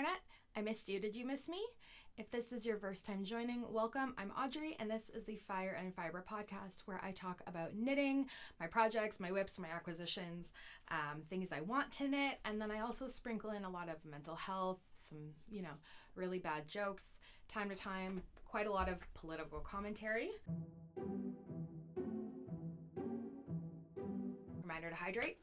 internet. I missed you. Did you miss me? If this is your first time joining, welcome. I'm Audrey, and this is the Fire and Fiber podcast where I talk about knitting, my projects, my whips, my acquisitions, things I want to knit, and then I also sprinkle in a lot of mental health, some, really bad jokes, time to time, quite a lot of political commentary. Reminder to hydrate.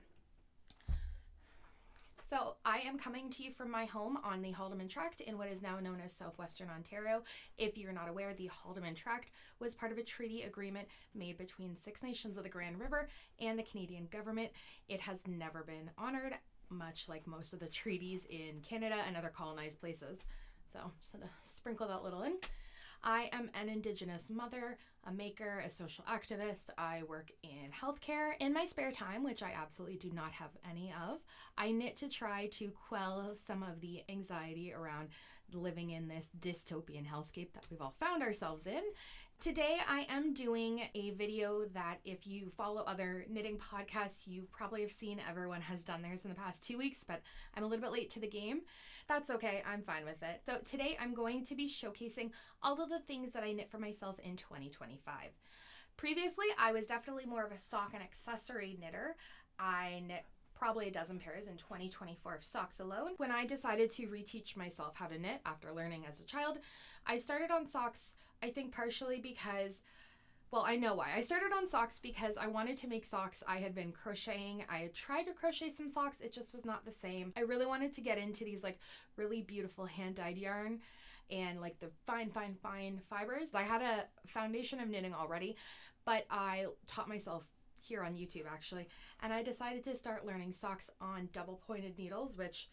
So I am coming to you from my home on the Haldimand Tract in what is now known as southwestern Ontario. If you're not aware, the Haldimand Tract was part of a treaty agreement made between Six Nations of the Grand River and the Canadian government. It has never been honored, much like most of the treaties in Canada and other colonized places. So just to sprinkle that little in. I am an Indigenous mother, a maker, a social activist. I work in healthcare. In my spare time, which I absolutely do not have any of, I knit to try to quell some of the anxiety around living in this dystopian hellscape that we've all found ourselves in. Today, I am doing a video that if you follow other knitting podcasts, you probably have seen everyone has done theirs in the past 2 weeks, but I'm a little bit late to the game. That's okay, I'm fine with it. So today I'm going to be showcasing all of the things that I knit for myself in 2025. Previously, I was definitely more of a sock and accessory knitter. I knit probably a dozen pairs in 2024 of socks alone. When I decided to reteach myself how to knit after learning as a child, I started on socks, I think partially because, well, I know why. I started on socks because I wanted to make socks. I had been crocheting. I had tried to crochet some socks. It just was not the same. I really wanted to get into these like really beautiful hand-dyed yarn and like the fine fibers. I had a foundation of knitting already, but I taught myself here on YouTube actually, and I decided to start learning socks on double pointed needles, which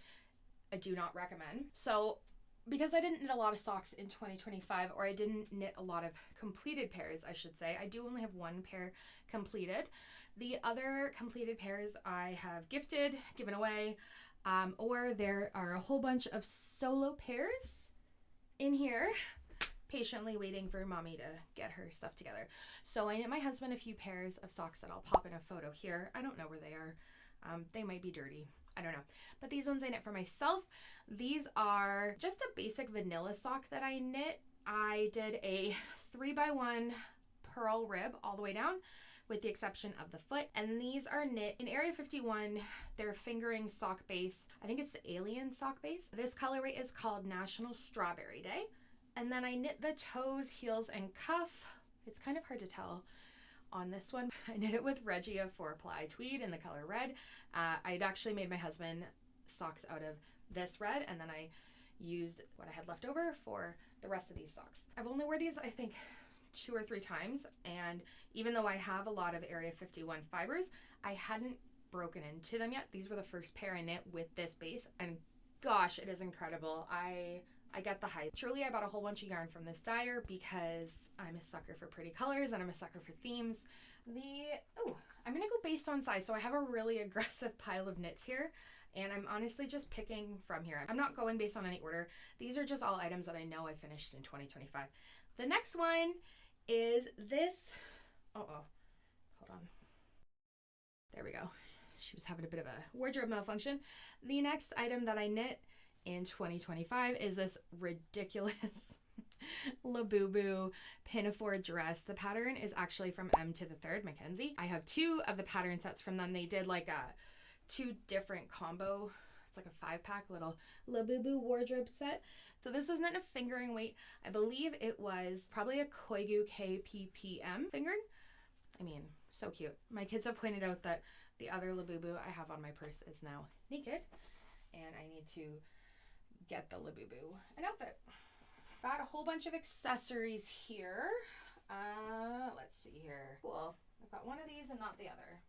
I do not recommend. So because I didn't knit a lot of socks in 2025, or I didn't knit a lot of completed pairs, I should say. I do only have one pair completed. The other completed pairs I have gifted, given away, or there are a whole bunch of solo pairs in here, patiently waiting for mommy to get her stuff together. So I knit my husband a few pairs of socks that I'll pop in a photo here. I don't know where they are. They might be dirty. I don't know. But these ones I knit for myself. These are just a basic vanilla sock that I knit. I did a 3x1 purl rib all the way down with the exception of the foot. And these are knit in Area 51. They're fingering sock base. I think it's the Alien sock base. This colorway is called National Strawberry Day. And then I knit the toes, heels, and cuff. It's kind of hard to tell on this one. I knit it with Regia 4-ply tweed in the color red. I'd actually made my husband socks out of this red, and then I used what I had left over for the rest of these socks. I've only worn these, I think, 2 or 3 times, and even though I have a lot of Area 51 fibers, I hadn't broken into them yet. These were the first pair I knit with this base, and gosh, it is incredible. I get the hype. Truly, I bought a whole bunch of yarn from this dyer because I'm a sucker for pretty colors and I'm a sucker for themes. I'm gonna go based on size. So I have a really aggressive pile of knits here, and I'm honestly just picking from here. I'm not going based on any order. These are just all items that I know I finished in 2025. The next one is this. Hold on. There we go. She was having a bit of a wardrobe malfunction. The next item that I knit in 2025 is this ridiculous Labubu pinafore dress. The pattern is actually from M to the 3rd Mackenzie. I have 2 of the pattern sets from them. They did like a 2 different combo. It's like a 5-pack little Labubu wardrobe set. So this is not a fingering weight. I believe it was probably a Koigu KPPM fingering. I mean, so cute. My kids have pointed out that the other Labubu I have on my purse is now naked, and I need to get the Labubu an outfit. Got a whole bunch of accessories here. Let's see here. Cool. I've got one of these and not the other.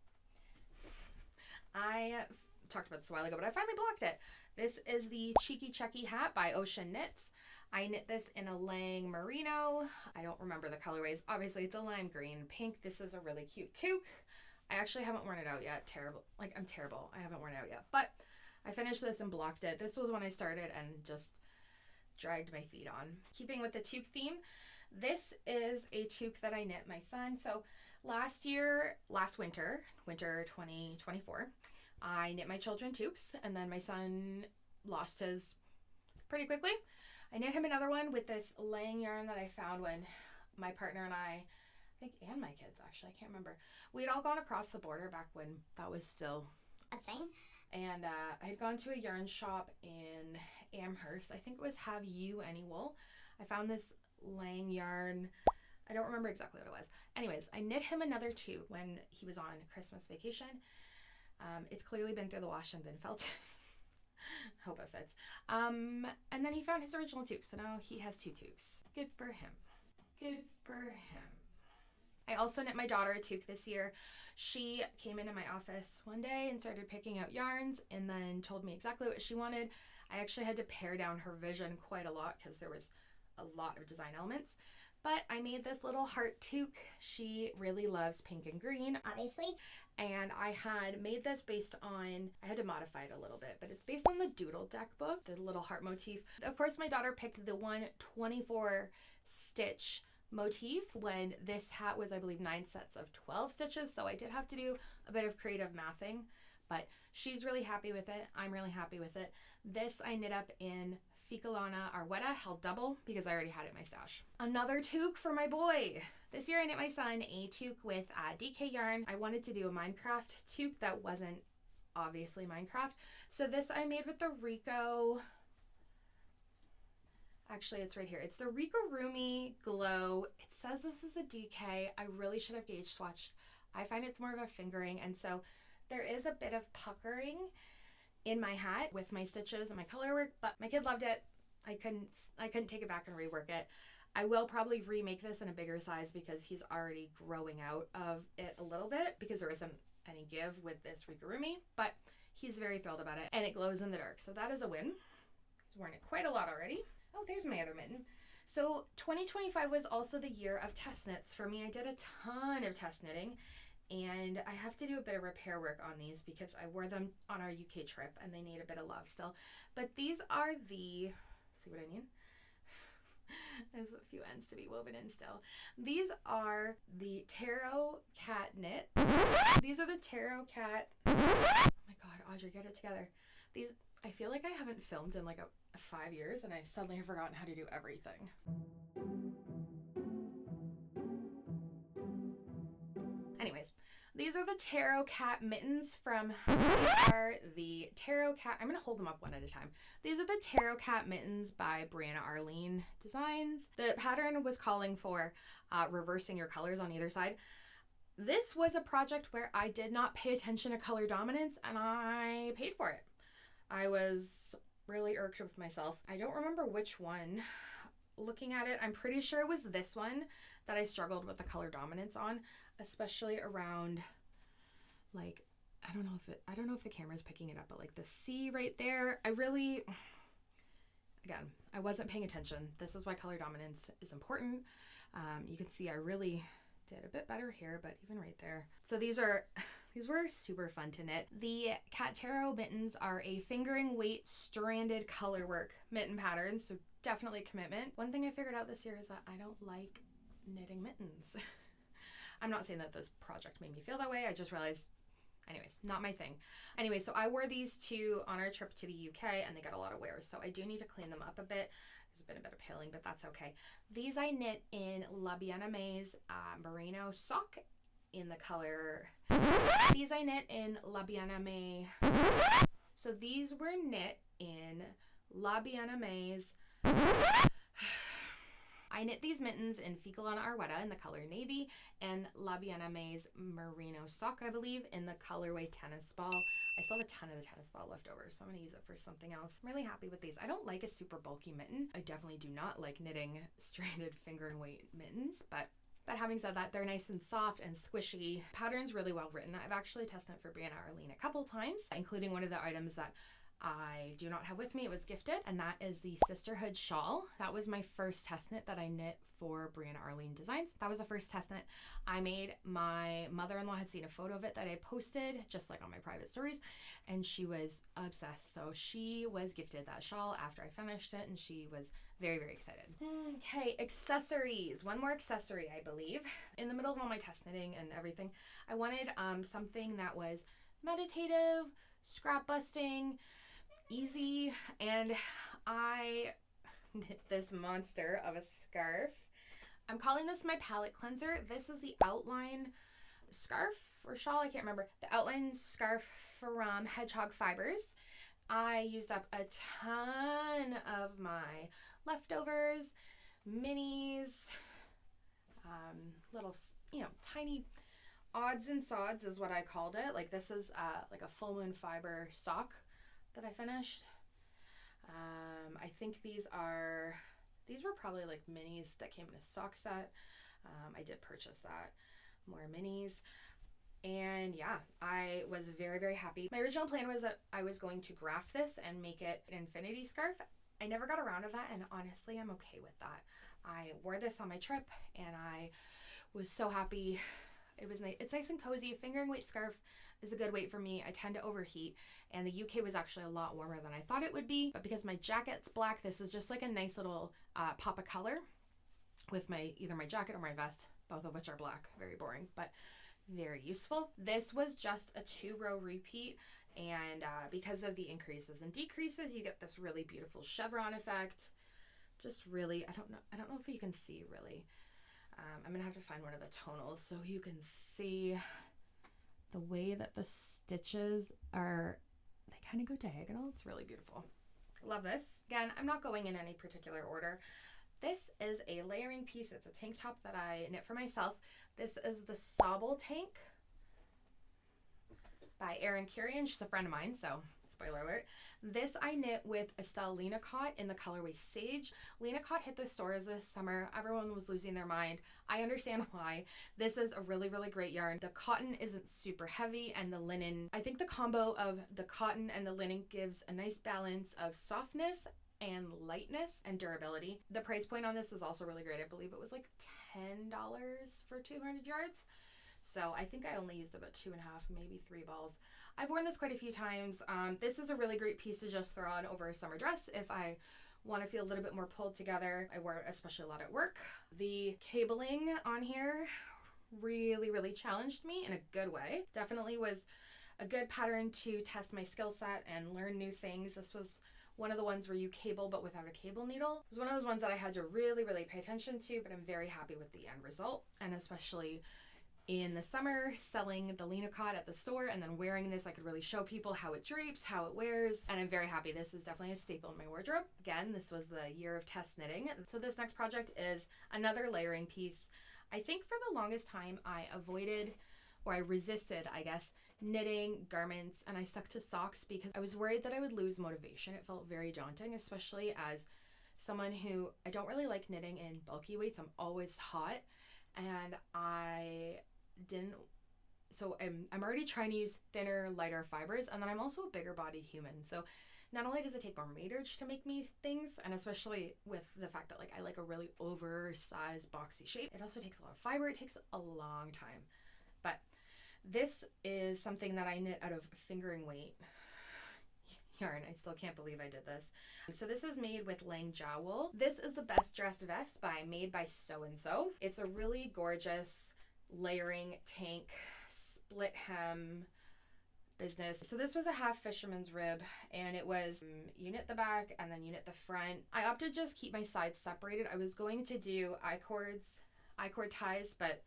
I talked about this a while ago, but I finally blocked it. This is the Cheeky Checky hat by Ocean Knits. I knit this in a Lang Merino. I don't remember the colorways. Obviously, it's a lime green pink. This is a really cute toque. I actually haven't worn it out yet. Terrible. I'm terrible. I haven't worn it out yet, but I finished this and blocked it. This was when I started and just dragged my feet on. Keeping with the toque theme, this is a toque that I knit my son. So last winter 2024, I knit my children toques, and then my son lost his pretty quickly. I knit him another one with this laying yarn that I found when my partner and I think, and my kids actually, I can't remember. We'd all gone across the border back when that was still a thing. And I had gone to a yarn shop in Amherst. I think it was Have You Any Wool. I found this laying yarn. I don't remember exactly what it was. Anyways, I knit him another two when he was on Christmas vacation. It's clearly been through the wash and been felted. Hope it fits. And then he found his original toque. So now he has two toques. Good for him. Good for him. I also knit my daughter a toque this year. She came into my office one day and started picking out yarns and then told me exactly what she wanted. I actually had to pare down her vision quite a lot because there was a lot of design elements. But I made this little heart toque. She really loves pink and green, obviously. And I had made this based on, I had to modify it a little bit, but it's based on the Doodle Deck book, the little heart motif. Of course, my daughter picked the 124 stitch motif when this hat was, I believe, 9 sets of 12 stitches. So I did have to do a bit of creative mathing, but she's really happy with it. I'm really happy with it. This I knit up in Ficalana Arwetta, held double because I already had it in my stash. Another toque for my boy. This year I knit my son a toque with DK yarn. I wanted to do a Minecraft toque that wasn't obviously Minecraft. So this I made with the Rico, actually it's right here. It's the Rico Rumi Glow. It says this is a DK. I really should have gauge swatched. I find it's more of a fingering, and so there is a bit of puckering in my hat with my stitches and my color work, but my kid loved it. I couldn't take it back and rework it. I will probably remake this in a bigger size because he's already growing out of it a little bit because there isn't any give with this Rigurumi, but he's very thrilled about it and it glows in the dark. So that is a win. He's worn it quite a lot already. Oh, there's my other mitten. So 2025 was also the year of test knits for me. I did a ton of test knitting. And I have to do a bit of repair work on these because I wore them on our UK trip and they need a bit of love still. But these are the, see what I mean? There's a few ends to be woven in still. These are the Tarot Cat knit. These are the Tarot Cat. Oh my God, Audrey, get it together. These, I feel like I haven't filmed in like 5 years and I suddenly have forgotten how to do everything. Anyways, these are the Tarot Cat mittens from, the Tarot Cat, I'm going to hold them up one at a time. These are the Tarot Cat mittens by Brianna Arlene Designs. The pattern was calling for reversing your colors on either side. This was a project where I did not pay attention to color dominance and I paid for it. I was really irked with myself. I don't remember which one. Looking at it, I'm pretty sure it was this one that I struggled with the color dominance on, especially around, like, I don't know if the camera's picking it up, but like the C right there, again, I wasn't paying attention. This is why color dominance is important. You can see I really did a bit better here, but even right there. So these were super fun to knit. The Cat Tarot mittens are a fingering weight stranded color work mitten pattern, so definitely commitment. One thing I figured out this year is that I don't like knitting mittens. I'm not saying that this project made me feel that way. I just realized, anyways, not my thing. Anyway, so I wore these two on our trip to the UK and they got a lot of wear. So I do need to clean them up a bit. There's been a bit of peeling, but that's okay. These I knit in La Bien-Aimée merino sock in the color. These I knit in La Bien-Aimée. So these were knit in La Bien-Aimé's. I knit these mittens in Ficalana Arwetta in the color navy and La Bien-Aimé's merino sock, I believe, in the colorway tennis ball. I still have a ton of the tennis ball left over, so I'm going to use it for something else. I'm really happy with these. I don't like a super bulky mitten. I definitely do not like knitting stranded finger and weight mittens, but having said that, they're nice and soft and squishy. Pattern's really well written. I've actually tested it for Brianna Arlene a couple times, including one of the items that I do not have with me. It was gifted, and that is the Sisterhood shawl. That was my first test knit that I knit for Brianna Arlene Designs. That was the first test knit I made. My mother-in-law had seen a photo of it that I posted just like on my private stories, and she was obsessed. So she was gifted that shawl after I finished it, and she was very, very excited. Okay, accessories. One more accessory, I believe. In the middle of all my test knitting and everything, I wanted something that was meditative, scrap busting, easy, and I knit this monster of a scarf. I'm calling this my palette cleanser. This is the outline scarf or shawl, I can't remember. The outline scarf from Hedgehog Fibers. I used up a ton of my leftovers, minis, little, tiny odds and sods is what I called it. Like this is like a full moon fiber sock that I finished. I think these were probably like minis that came in a sock set. I did purchase that. More minis. And yeah, I was very, very happy. My original plan was that I was going to graph this and make it an infinity scarf. I never got around to that, and honestly, I'm okay with that. I wore this on my trip, and I was so happy. It was nice. It's nice and cozy. A fingering weight scarf is a good weight for me. I tend to overheat, and the UK was actually a lot warmer than I thought it would be. But because my jacket's black, this is just like a nice little pop of color with either my jacket or my vest, both of which are black. Very boring, but very useful. This was just a 2-row repeat, and because of the increases and decreases, you get this really beautiful chevron effect. Just really, I don't know if you can see really. I'm gonna have to find one of the tonals so you can see the way that the stitches are, they kind of go diagonal. It's really beautiful. Love this. Again, I'm not going in any particular order. This is a layering piece. It's a tank top that I knit for myself. This is the Sobble tank by Erin Curian. She's a friend of mine, so spoiler alert. This I knit with Estelle Linacott in the colorway Sage. Linacott hit the stores this summer. Everyone was losing their mind. I understand why. This is a really, really great yarn. The cotton isn't super heavy, and the linen, I think the combo of the cotton and the linen gives a nice balance of softness and lightness and durability. The price point on this is also really great. I believe it was like $10 for 200 yards. So I think I only used about 2.5, maybe 3 balls. I've worn this quite a few times. This is a really great piece to just throw on over a summer dress if I want to feel a little bit more pulled together. I wear it especially a lot at work. The cabling on here really, really challenged me in a good way. Definitely was a good pattern to test my skill set and learn new things. This was one of the ones where you cable but without a cable needle. It was one of those ones that I had to really, really pay attention to, but I'm very happy with the end result. And especially in the summer, selling the Linacott at the store and then wearing this, I could really show people how it drapes, how it wears, and I'm very happy. This is definitely a staple in my wardrobe. Again, this was the year of test knitting. So this next project is another layering piece. I think for the longest time I avoided, or I resisted, I guess, knitting garments, and I stuck to socks because I was worried that I would lose motivation. It felt very daunting, especially as someone who, I don't really like knitting in bulky weights. I'm always hot, and I'm already trying to use thinner, lighter fibers, and then I'm also a bigger bodied human. So not only does it take more meterage to make me things, and especially with the fact that like I like a really oversized boxy shape, it also takes a lot of fiber. It takes a long time. But this is something that I knit out of fingering weight yarn. I still can't believe I did this. So this is made with Lang Jowl. This is the Best Dressed Vest by Made by So and So. It's a really gorgeous layering tank split hem business. So this was a half fisherman's rib, and it was you knit the back and then you knit the front. I opted just keep my sides separated. I was going to do I-cord ties, but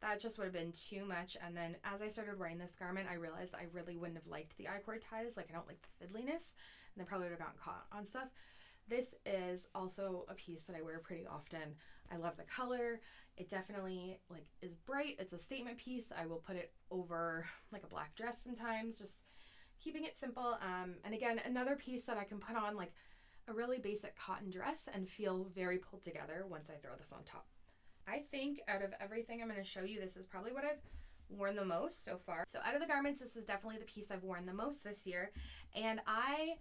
that just would have been too much. And then as I started wearing this garment, I realized I really wouldn't have liked the I-cord ties. Like I don't like the fiddliness, and they probably would have gotten caught on stuff. This is also a piece that I wear pretty often. I love the color. It definitely like is bright. It's a statement piece. I will put it over like a black dress sometimes, just keeping it simple. And again, another piece that I can put on like a really basic cotton dress and feel very pulled together once I throw this on top. I think out of everything I'm going to show you, this is probably what I've worn the most so far. So out of the garments, this is definitely the piece I've worn the most this year. And I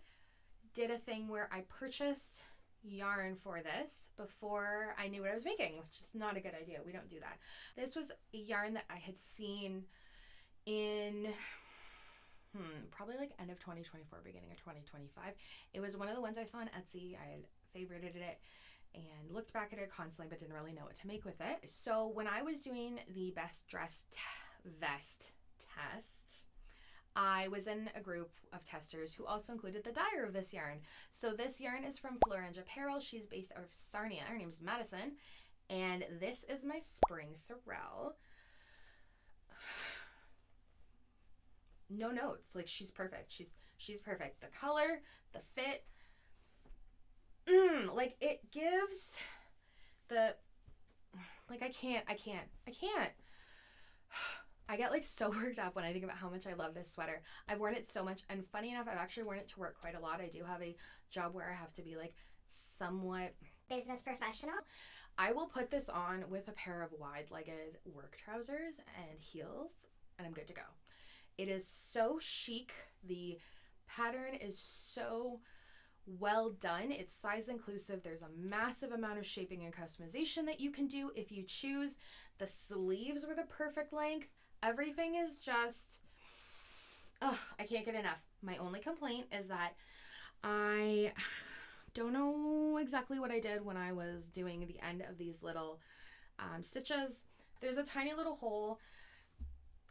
did a thing where I purchased yarn for this before I knew what I was making, which is not a good idea. We don't do that. This was a yarn that I had seen in probably like end of 2024, beginning of 2025. It was one of the ones I saw on Etsy. I had favorited it and looked back at it constantly, but didn't really know what to make with it. So when I was doing the Best Dressed Vest test, I was in a group of testers who also included the dyer of this yarn. So this yarn is from Florange Apparel. She's based out of Sarnia. Her name's Madison. And this is my spring sorrel. No notes. Like, she's perfect. She's perfect. The color, the fit, like, it gives the, like, I can't. I get like so worked up when I think about how much I love this sweater. I've worn it so much, and funny enough, I've actually worn it to work quite a lot. I do have a job where I have to be like somewhat business professional. I will put this on with a pair of wide-legged work trousers and heels, and I'm good to go. It is so chic. The pattern is so well done. It's size inclusive. There's a massive amount of shaping and customization that you can do if you choose. The sleeves were the perfect length. Everything is just, I can't get enough. My only complaint is that I don't know exactly what I did when I was doing the end of these little stitches. There's a tiny little hole.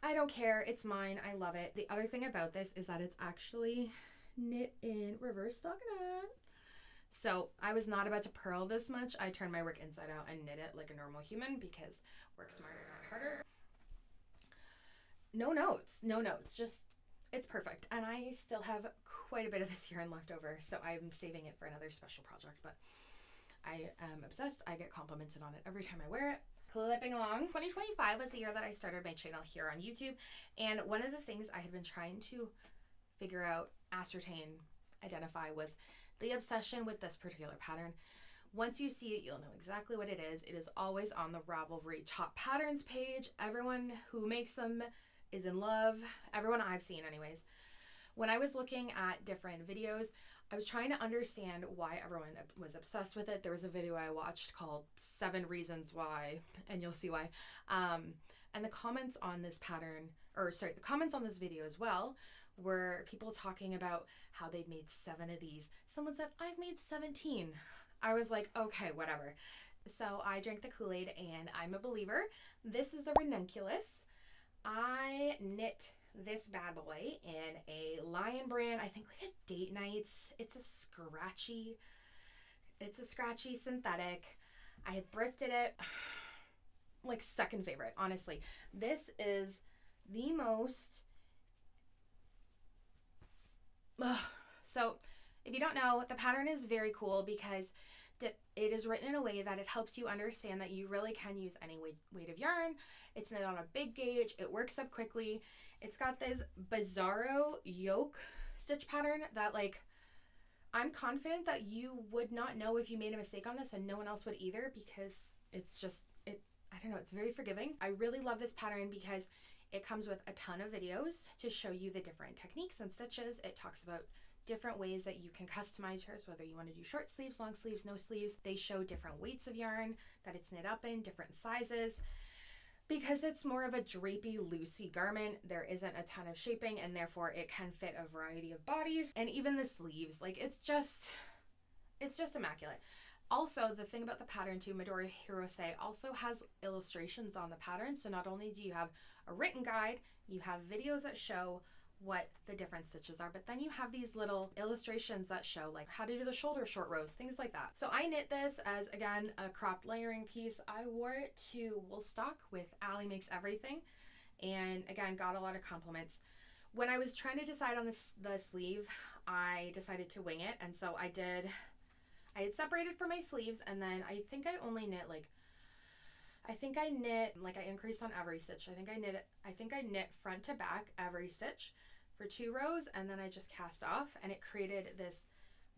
I don't care. It's mine. I love it. The other thing about this is that it's actually knit in reverse stockinette. So I was not about to purl this much. I turned my work inside out and knit it like a normal human because work smarter, not harder. No notes. Just, it's perfect. And I still have quite a bit of this yarn left over, so I'm saving it for another special project, but I am obsessed. I get complimented on it every time I wear it. Clipping along. 2025 was the year that I started my channel here on YouTube, and one of the things I had been trying to figure out, ascertain, identify was the obsession with this particular pattern. Once you see it, you'll know exactly what it is. It is always on the Ravelry top patterns page. Everyone who makes them is in love. Everyone I've seen anyways. When I was looking at different videos, I was trying to understand why everyone was obsessed with it. There was a video I watched called 7 Reasons Why, and you'll see why. And the comments on this pattern, the comments on this video as well, were people talking about how they'd made 7 of these. Someone said, I've made 17. I was like, okay, whatever. So I drank the Kool-Aid and I'm a believer. This is the Ranunculus. I knit this bad boy in a Lion brand, I think like a Date Nights. It's a scratchy synthetic. I had thrifted it. Like, second favorite, honestly. This is the most, so if you don't know, the pattern is very cool because it is written in a way that it helps you understand that you really can use any weight of yarn. It's knit on a big gauge. It works up quickly. It's got this bizarro yoke stitch pattern that, like, I'm confident that you would not know if you made a mistake on this, and no one else would either, because it's just, I don't know, it's very forgiving. I really love this pattern because it comes with a ton of videos to show you the different techniques and stitches. It talks about different ways that you can customize yours, whether you want to do short sleeves, long sleeves, no sleeves. They show different weights of yarn that it's knit up in, different sizes. Because it's more of a drapey, loosey garment, there isn't a ton of shaping, and therefore it can fit a variety of bodies. And even the sleeves, like, it's just immaculate. Also, the thing about the pattern too, Midori Hirose also has illustrations on the pattern. So not only do you have a written guide, you have videos that show what the different stitches are, but then you have these little illustrations that show like how to do the shoulder short rows, things like that. So I knit this as, again, a cropped layering piece. I wore it to Woolstock with Allie Makes Everything, and again, got a lot of compliments. When I was trying to decide on the sleeve, I decided to wing it, and so I had separated for my sleeves, and then I think I only knit I increased on every stitch. I think I knit front to back every stitch for 2 rows, and then I just cast off, and it created this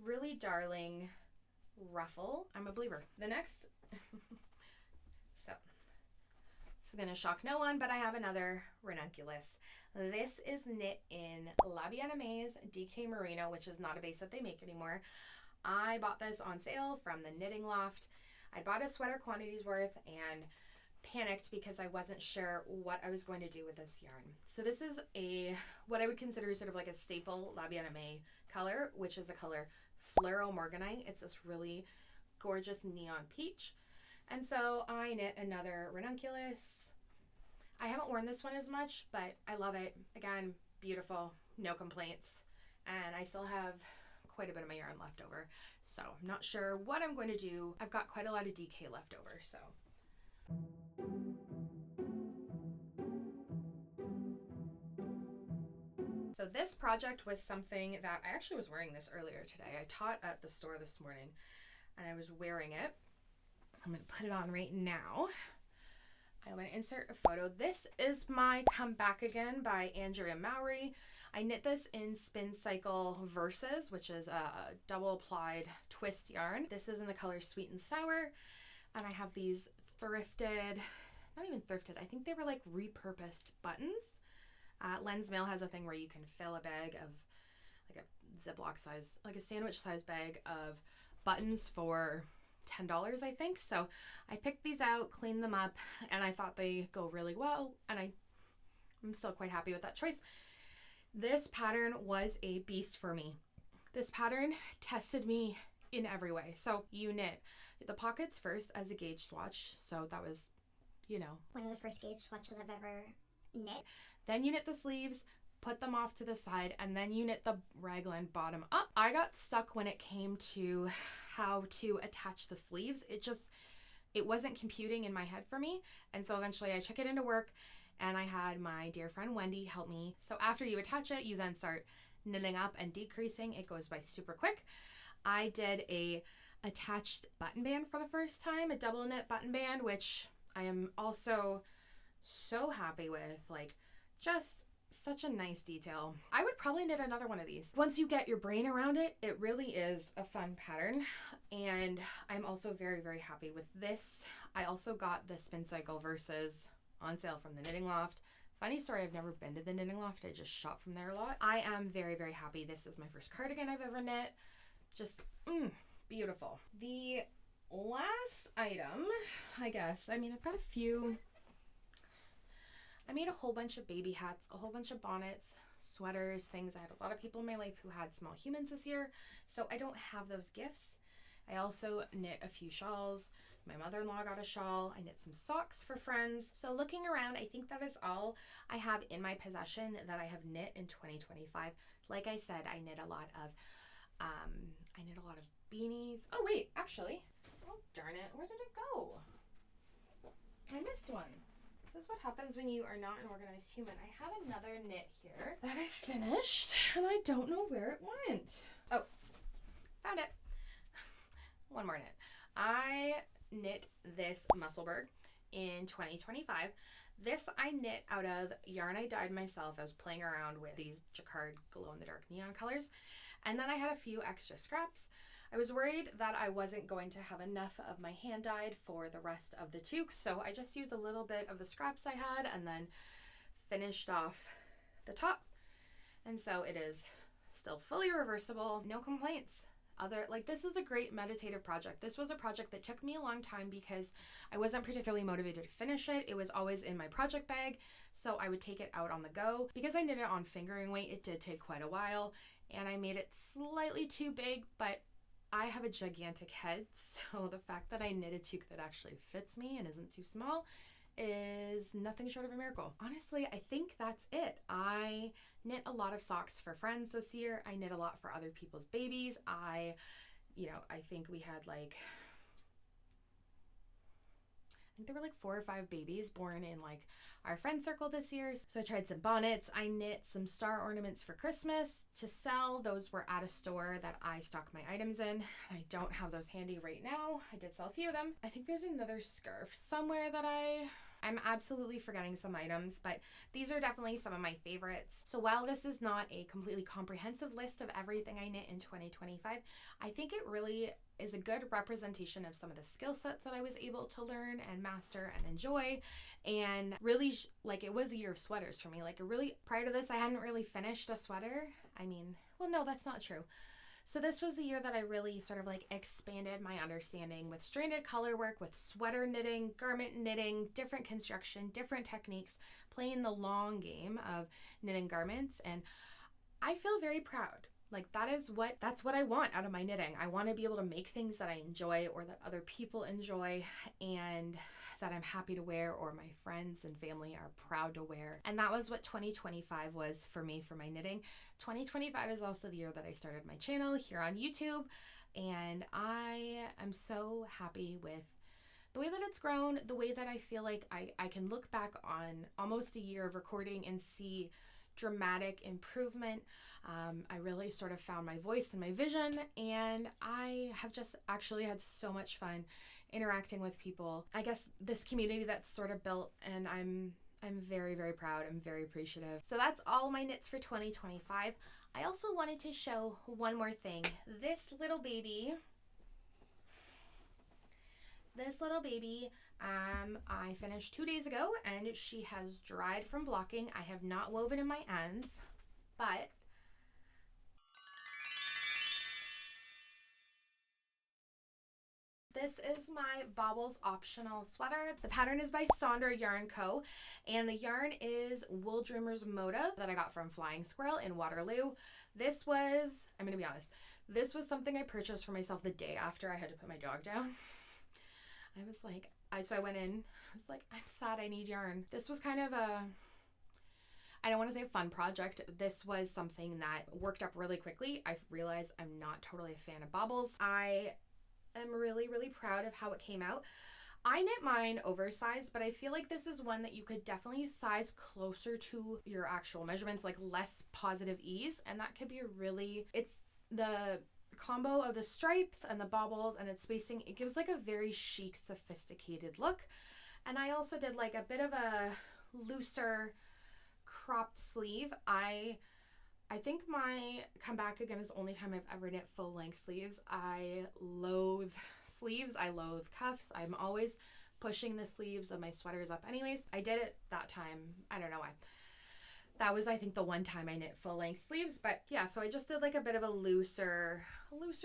really darling ruffle. I'm a believer. The next, so this is gonna shock no one, but I have another ranunculus. This is knit in La Bien-Aimée DK Merino, which is not a base that they make anymore. I bought this on sale from the Knitting Loft. I bought a sweater quantities worth and panicked because I wasn't sure what I was going to do with this yarn. So this is what I would consider sort of like a staple La Bien-Aimée color, which is a color Fluoro Morganite. It's this really gorgeous neon peach. And so I knit another ranunculus. I haven't worn this one as much, but I love it. Again, beautiful. no complaints. And I still have quite a bit of my yarn left over, so I'm not sure what I'm going to do. I've got quite a lot of DK left over, so. So this project was something that I actually was wearing this earlier today. I taught at the store this morning and I was wearing it. I'm going to put it on right now. I'm going to insert a photo. This is my Come Back Again by Andrea Mowry. I knit this in Spin Cycle Versus, which is a double applied twist yarn. This is in the color Sweet and Sour. And I have these thrifted, not even thrifted, I think they were like repurposed buttons. Lens Mail has a thing where you can fill a bag of like a Ziploc size, like a sandwich size bag of buttons for $10, I think. So I picked these out, cleaned them up, and I thought they go really well, and I'm still quite happy with that choice. This pattern was a beast for me. This pattern tested me in every way. So you knit the pockets first as a gauge swatch. So that was, you know, one of the first gauge swatches I've ever knit. Then you knit the sleeves, put them off to the side, and then you knit the raglan bottom up. I got stuck when it came to how to attach the sleeves. It wasn't computing in my head for me. And so eventually I took it into work and I had my dear friend Wendy help me. So after you attach it, you then start knitting up and decreasing. It goes by super quick. I did a attached button band for the first time, a double knit button band, which I am also so happy with. Like, just such a nice detail. I would probably knit another one of these. Once you get your brain around it, it really is a fun pattern. And I'm also very, very happy with this. I also got the Spin Cycle Versus on sale from the Knitting Loft. Funny story, I've never been to the Knitting Loft. I just shop from there a lot. I am very, very happy. This is my first cardigan I've ever knit. Just, beautiful. The last item, I guess, I mean, I've got a few. I made a whole bunch of baby hats, a whole bunch of bonnets, sweaters, things. I had a lot of people in my life who had small humans this year, so I don't have those gifts. I also knit a few shawls. My mother-in-law got a shawl. I knit some socks for friends. So looking around, I think that is all I have in my possession that I have knit in 2025. Like I said, I knit a lot of beanies. Oh wait, actually, oh darn it, where did it go? I missed one. This is what happens when you are not an organized human. I have another knit here that I finished and I don't know where it went. Oh, found it. One more knit. I knit this Musselburgh in 2025. This I knit out of yarn I dyed myself. I was playing around with these jacquard glow-in-the-dark neon colors. And then I had a few extra scraps. I was worried that I wasn't going to have enough of my hand dyed for the rest of the toque, so I just used a little bit of the scraps I had and then finished off the top. And so it is still fully reversible, no complaints. This is a great meditative project. This was a project that took me a long time because I wasn't particularly motivated to finish it. It was always in my project bag, so I would take it out on the go. Because I knit it on fingering weight, it did take quite a while, and I made it slightly too big, but I have a gigantic head, so the fact that I knit a toque that actually fits me and isn't too small is nothing short of a miracle. Honestly, I think that's it. I knit a lot of socks for friends this year. I knit a lot for other people's babies. I think we had there were 4 or 5 babies born in our friend circle this year. So I tried some bonnets. I knit some star ornaments for Christmas to sell. Those were at a store that I stock my items in. I don't have those handy right now. I did sell a few of them. I think there's another scarf somewhere that I'm absolutely forgetting some items, but these are definitely some of my favorites. So while this is not a completely comprehensive list of everything I knit in 2025, I think it really is a good representation of some of the skill sets that I was able to learn and master and enjoy. And really, it was a year of sweaters for me. Prior to this, I hadn't really finished a sweater. Well, no, that's not true. So this was the year that I really sort of expanded my understanding with stranded color work, with sweater knitting, garment knitting, different construction, different techniques, playing the long game of knitting garments. And I feel very proud. That's what I want out of my knitting. I want to be able to make things that I enjoy or that other people enjoy. And that I'm happy to wear or my friends and family are proud to wear. And that was what 2025 was for me for my knitting. 2025 is also the year that I started my channel here on YouTube, and I am so happy with the way that it's grown, the way that I feel like I can look back on almost a year of recording and see dramatic improvement. I really sort of found my voice and my vision, and I have just actually had so much fun interacting with people. I guess this community that's sort of built, and I'm very, very proud. I'm very appreciative. So that's all my knits for 2025. I also wanted to show one more thing. This little baby, I finished 2 days ago, and she has dried from blocking. I have not woven in my ends, but this is my Baubles optional sweater. The pattern is by Sonder Yarn Co. And the yarn is Wool Dreamers Moda that I got from Flying Squirrel in Waterloo. This was, I'm going to be honest, this was something I purchased for myself the day after I had to put my dog down. I was like, so I went in, I was like, I'm sad, I need yarn. This was kind of I don't want to say a fun project. This was something that worked up really quickly. I realized I'm not totally a fan of baubles. I am really, really proud of how it came out. I knit mine oversized, but I feel like this is one that you could definitely size closer to your actual measurements, like less positive ease, and that could be really, it's the combo of the stripes and the baubles and its spacing, it gives like a very chic, sophisticated look. And I also did like a bit of a looser cropped sleeve. I think my comeback again is the only time I've ever knit full length sleeves. I loathe sleeves. I loathe cuffs. I'm always pushing the sleeves of my sweaters up anyways. I did it that time. I don't know why. That was, I think, the one time I knit full length sleeves. But yeah, so I just did like a bit of a looser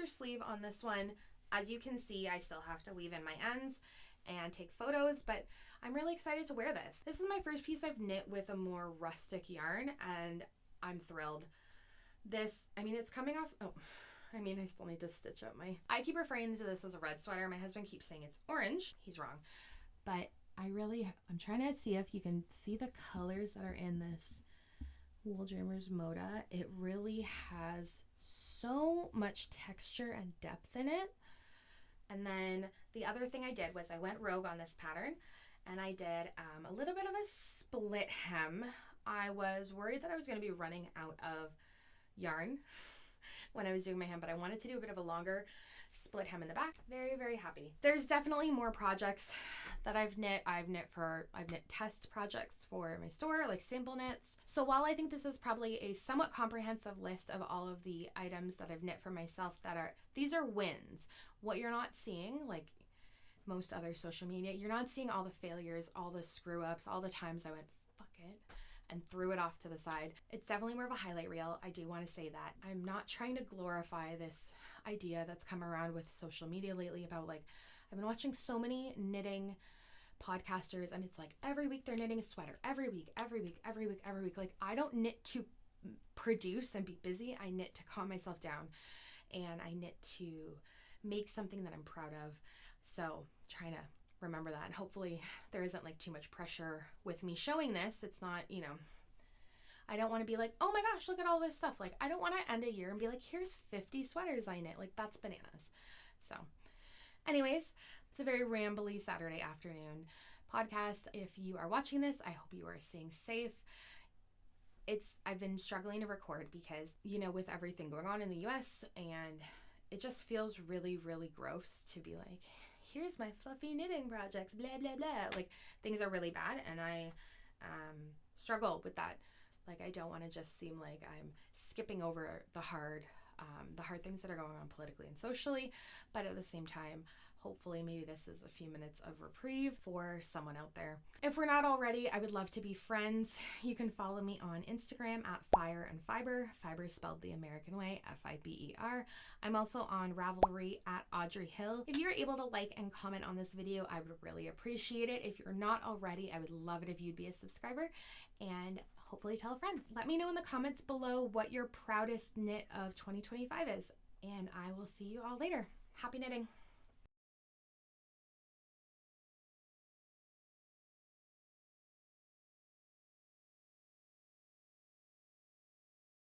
sleeve on this one. As you can see, I still have to weave in my ends and take photos, but I'm really excited to wear this. This is my first piece I've knit with a more rustic yarn, and I'm thrilled. This, I mean, it's coming off, I still need to stitch up I keep referring to this as a red sweater. My husband keeps saying it's orange. He's wrong. But I'm trying to see if you can see the colors that are in this Wool Dreamers Moda. It really has so much texture and depth in it. And then the other thing I did was I went rogue on this pattern, and I did a little bit of a split hem. I was worried that I was going to be running out of yarn when I was doing my hem, but I wanted to do a bit of a longer split hem in the back. Very, very happy. There's definitely more projects that I've knit. I've knit test projects for my store, like sample knits. So while I think this is probably a somewhat comprehensive list of all of the items that I've knit for myself these are wins. What you're not seeing, like most other social media, you're not seeing all the failures, all the screw ups, all the times I went, fuck it, and threw it off to the side. It's definitely more of a highlight reel. I do want to say that. I'm not trying to glorify this idea that's come around with social media lately about like, I've been watching so many knitting podcasters, and it's like every week they're knitting a sweater. Every week. Like, I don't knit to produce and be busy. I knit to calm myself down, and I knit to make something that I'm proud of. So trying to remember that, and hopefully there isn't like too much pressure with me showing this. It's not, I don't want to be like, oh my gosh, look at all this stuff. Like, I don't want to end a year and be like, here's 50 sweaters I knit. Like, that's bananas. So anyways, it's a very rambly Saturday afternoon podcast. If you are watching this, I hope you are staying safe. I've been struggling to record because, with everything going on in the US, and it just feels really, really gross to be like, here's my fluffy knitting projects, blah, blah, blah. Like, things are really bad, and I struggle with that. Like, I don't want to just seem like I'm skipping over the hard things that are going on politically and socially, but at the same time, hopefully maybe this is a few minutes of reprieve for someone out there. If we're not already, I would love to be friends. You can follow me on Instagram at Fire and Fiber. Fiber is spelled the American way, Fiber. I'm also on Ravelry at Audrey Hill. If you're able to like and comment on this video, I would really appreciate it. If you're not already, I would love it if you'd be a subscriber, and hopefully tell a friend. Let me know in the comments below what your proudest knit of 2025 is, and I will see you all later. Happy knitting.